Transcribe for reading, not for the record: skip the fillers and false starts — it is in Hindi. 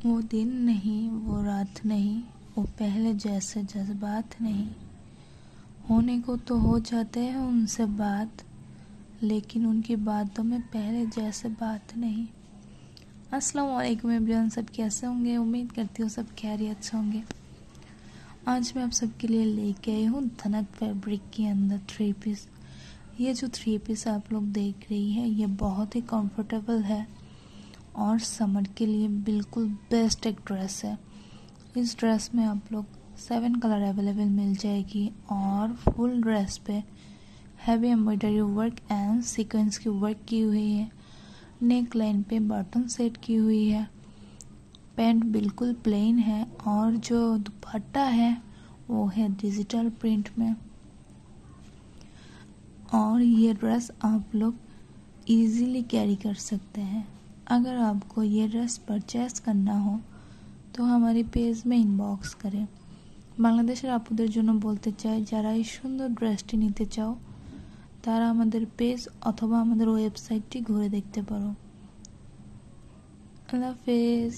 वो दिन नहीं, वो रात नहीं, वो पहले जैसे जज्बात नहीं। होने को तो हो जाते हैं उनसे बात, लेकिन उनकी बातों में पहले जैसे बात नहीं। अस्सलाम वालेकुम एवरीवन, सब कैसे होंगे? उम्मीद करती हूँ सब खैरियत से होंगे। आज मैं आप सबके लिए लेके आई हूँ धनक फैब्रिक के अंदर 3 पीस। ये जो 3 पीस आप लोग देख रही हैं, ये बहुत ही कंफर्टेबल है और समर के लिए बिल्कुल बेस्ट एक ड्रेस है। इस ड्रेस में आप लोग 7 कलर अवेलेबल मिल जाएगी और फुल ड्रेस पे heavy embroidery work and sequence की वर्क की हुई है। नेक लाइन पे बटन सेट की हुई है। पैंट बिल्कुल प्लेन है और जो दुपट्टा है वो है डिजिटल प्रिंट में। और ये ड्रेस आप लोग इजीली कैरी कर सकते हैं। अगर आपको ये ड्रेस परचेस करना हो তো हमारी পেজ में ইনবক্স করেন। বাংলাদেশের আপুদের জন্য বলতে চাই, যারা এই সুন্দর ড্রেসটি নিতে চাও তারা আমাদের পেজ অথবা আমাদের ওয়েবসাইটটি ঘুরে দেখতে পারো। আল্লাহ হাফেজ।